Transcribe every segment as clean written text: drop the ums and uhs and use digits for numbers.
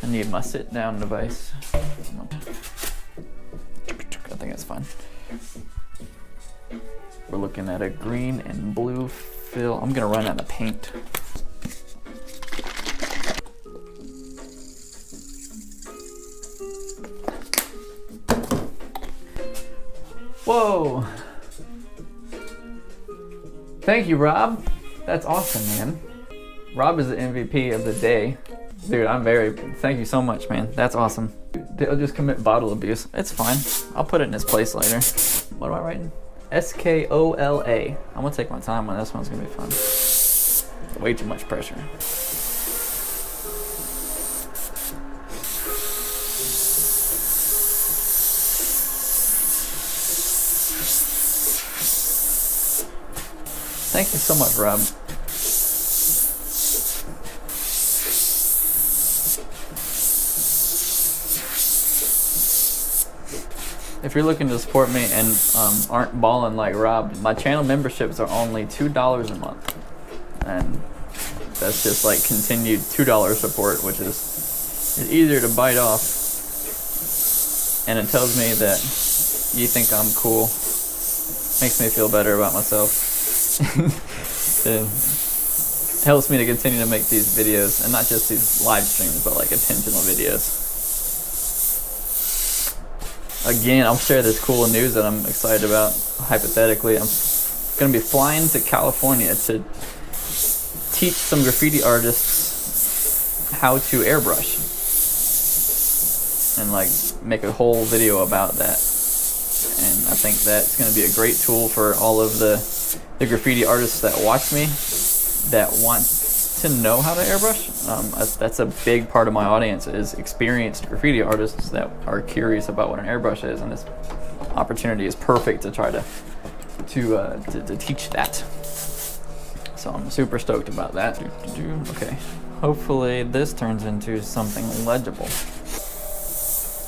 I need my sit down device. I think that's fine. We're looking at a green and blue fill. I'm gonna run out of paint. Whoa! Thank you, Rob. That's awesome, man. Rob is the MVP of the day. Dude, thank you so much, man. That's awesome. They'll just commit bottle abuse. It's fine. I'll put it in his place later. What am I writing? S-K-O-L-A. I'm gonna take my time on this one. It's gonna be fun. Way too much pressure. Thank you so much, Rob. If you're looking to support me and aren't balling like Rob, my channel memberships are only $2 a month. And that's just like continued $2 support, which is easier to bite off. And it tells me that you think I'm cool. Makes me feel better about myself. It helps me to continue to make these videos, and not just these live streams, but like intentional videos. Again, I'll share this cool news that I'm excited about. Hypothetically, I'm gonna be flying to California to teach some graffiti artists how to airbrush and like make a whole video about that. And I think that's gonna be a great tool for all of the graffiti artists that watch me that want to know how to airbrush. That's a big part of my audience, is experienced graffiti artists that are curious about what an airbrush is, and this opportunity is perfect to try to teach that. So I'm super stoked about that. Okay, hopefully this turns into something legible.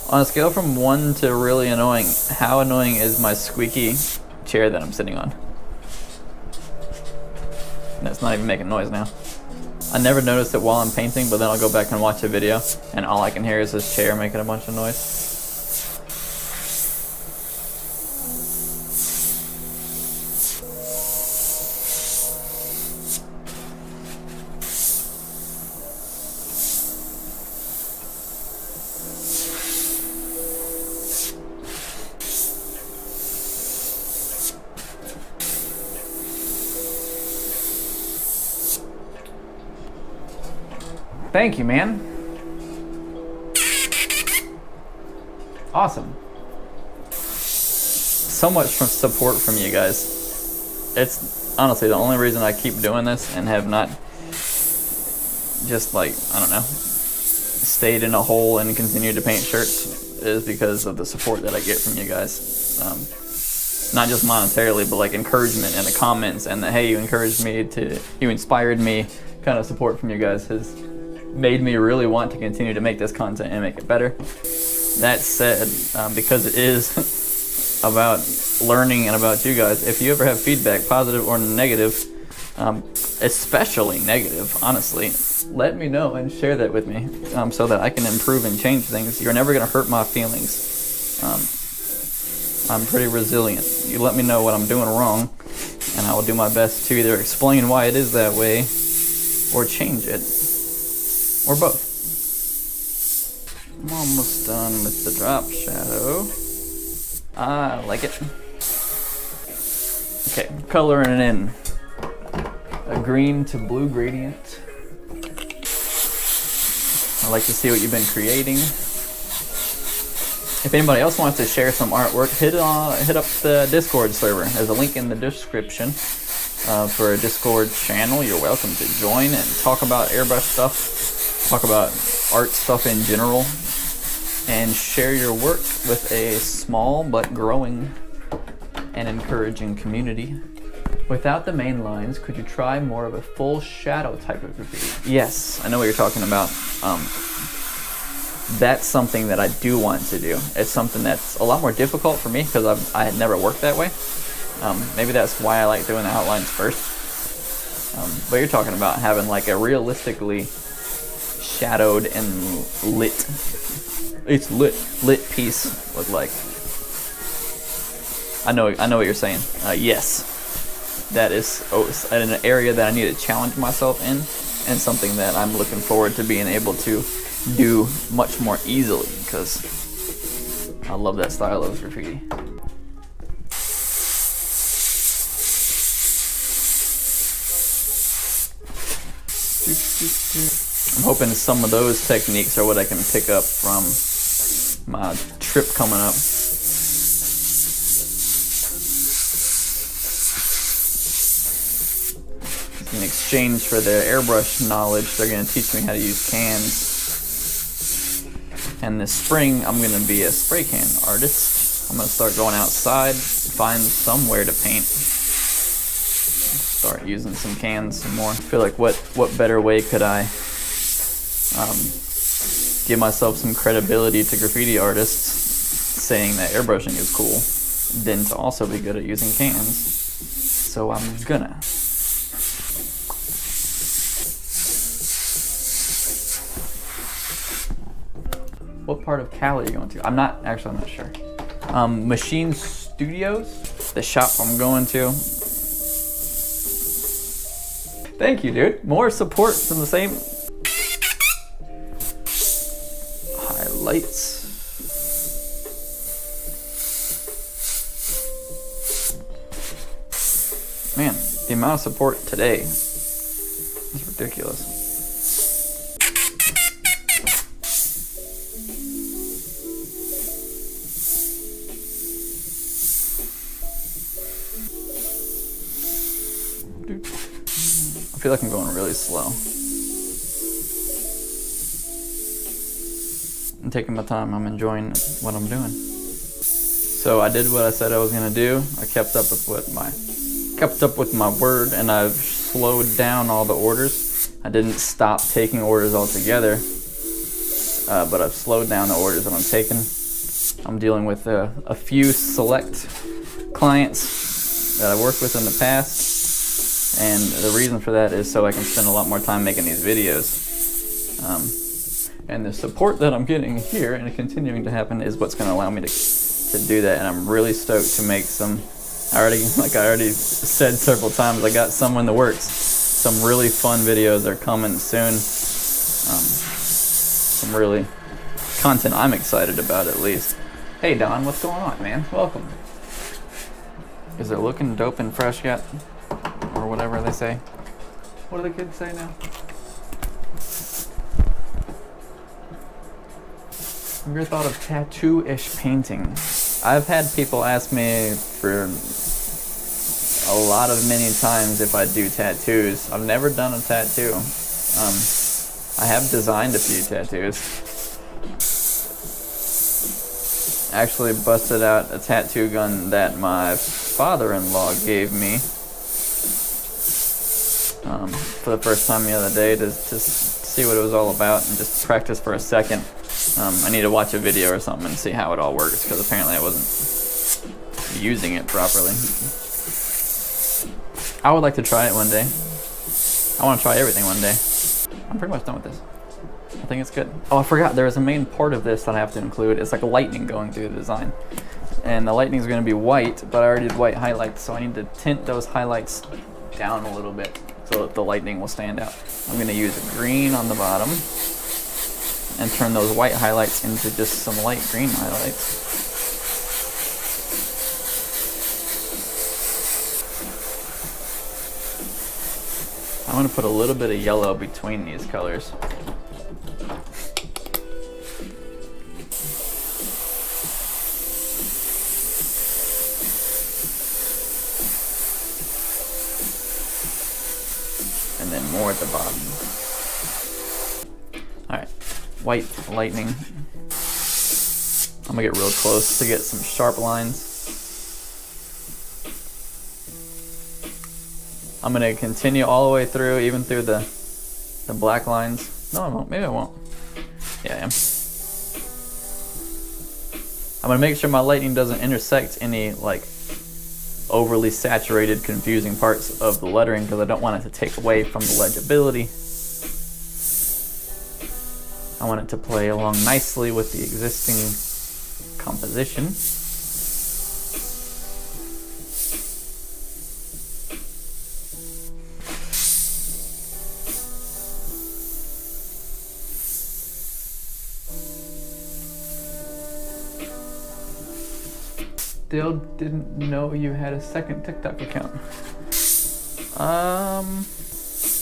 On a scale from 1 to really annoying, how annoying is my squeaky chair that I'm sitting on? That's not even making noise now. I never noticed it while I'm painting, but then I'll go back and watch a video, and all I can hear is this chair making a bunch of noise. Thank you, man. Awesome. So much support from you guys. It's honestly the only reason I keep doing this and have not just like, I don't know, stayed in a hole and continued to paint shirts, is because of the support that I get from you guys. Not just monetarily, but like encouragement in the comments, and the hey, you encouraged me to, you inspired me kind of support from you guys has made me really want to continue to make this content and make it better. That said, because it is about learning and about you guys, if you ever have feedback, positive or negative, especially negative, honestly, let me know and share that with me, so that I can improve and change things. You're never gonna hurt my feelings. I'm pretty resilient. You let me know what I'm doing wrong, and I will do my best to either explain why it is that way or change it. Or both. I'm almost done with the drop shadow. I like it. Okay, coloring it in. A green to blue gradient. I like to see what you've been creating. If anybody else wants to share some artwork, hit up the Discord server. There's a link in the description for a Discord channel. You're welcome to join and talk about airbrush stuff. Talk about art stuff in general, and share your work with a small but growing and encouraging community. Without the main lines, could you try more of a full shadow type of graffiti? Yes, I know what you're talking about. That's something that I do want to do. It's something that's a lot more difficult for me because I had never worked that way. Maybe that's why I like doing the outlines first. But you're talking about having like a realistically shadowed and lit. It's lit piece look like. I know what you're saying. Yes, that is an area that I need to challenge myself in, and something that I'm looking forward to being able to do much more easily, because I love that style of graffiti. I'm hoping some of those techniques are what I can pick up from my trip coming up. In exchange for their airbrush knowledge, they're going to teach me how to use cans. And this spring, I'm going to be a spray can artist. I'm going to start going outside, find somewhere to paint. Start using some cans some more. I feel like what better way could I give myself some credibility to graffiti artists saying that airbrushing is cool than to also be good at using cans. So I'm gonna. What part of Cali are you going to? I'm not sure. Machine Studios, the shop I'm going to. Thank you, dude. More support from the same. Highlights. Man, the amount of support today is ridiculous. I feel like I'm going really slow. I'm taking my time. I'm enjoying what I'm doing. So I did what I said I was gonna do. I kept up with my word, and I've slowed down all the orders. I didn't stop taking orders altogether, but I've slowed down the orders that I'm taking. I'm dealing with a few select clients that I worked with in the past. And the reason for that is so I can spend a lot more time making these videos. And the support that I'm getting here and continuing to happen is what's going to allow me to do that. And I'm really stoked to make some, like I already said several times, I got some in the works. Some really fun videos are coming soon. Some really content I'm excited about, at least. Hey Don, what's going on, man? Welcome. Is it looking dope and fresh yet? Or whatever they say. What do the kids say now? Your thought of tattoo-ish painting? I've had people ask me for many times if I do tattoos. I've never done a tattoo. I have designed a few tattoos. Actually busted out a tattoo gun that my father-in-law gave me for the first time the other day to see what it was all about and just practice for a second. I need to watch a video or something and see how it all works, because apparently I wasn't using it properly. I would like to try it one day. I want to try everything one day. I'm pretty much done with this. I think it's good. Oh, I forgot, there is a main part of this that I have to include. It's like lightning going through the design. And the lightning is going to be white, but I already did white highlights, so I need to tint those highlights down a little bit so that the lightning will stand out. I'm going to use green on the bottom and turn those white highlights into just some light green highlights. I'm going to put a little bit of yellow between these colors. And then more at the bottom. Alright, white lightning. I'm gonna get real close to get some sharp lines. I'm gonna continue all the way through, even through the black lines. No, I won't. Maybe I won't. Yeah, I am. I'm gonna make sure my lightning doesn't intersect any like overly saturated, confusing parts of the lettering, because I don't want it to take away from the legibility. I want it to play along nicely with the existing composition. Still didn't know you had a second TikTok account.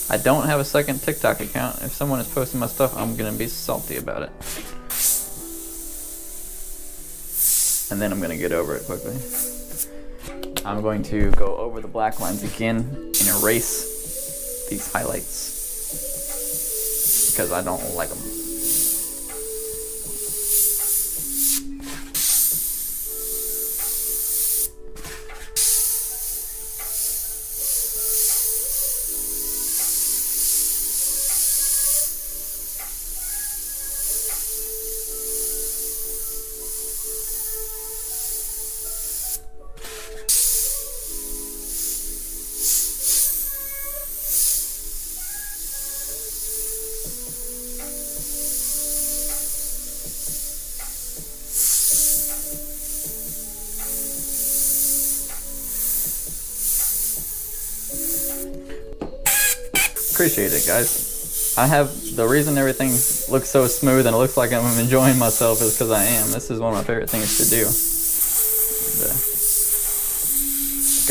I don't have a second TikTok account. If someone is posting my stuff, I'm gonna be salty about it. And then I'm gonna get over it quickly. I'm going to go over the black lines again and erase these highlights because I don't like them. Appreciate it, guys. The reason everything looks so smooth and it looks like I'm enjoying myself is because I am. This is one of my favorite things to do.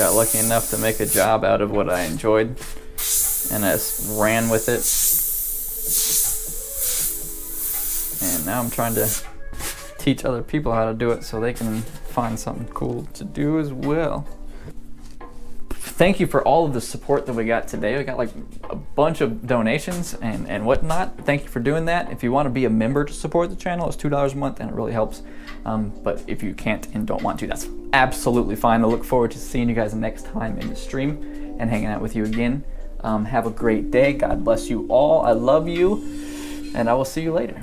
Got lucky enough to make a job out of what I enjoyed, and I ran with it. And now I'm trying to teach other people how to do it so they can find something cool to do as well. Thank you for all of the support that we got today. We got like a bunch of donations and whatnot. Thank you for doing that. If you want to be a member to support the channel, it's $2 a month and it really helps. But if you can't and don't want to, that's absolutely fine. I look forward to seeing you guys next time in the stream and hanging out with you again. Have a great day. God bless you all. I love you, and I will see you later.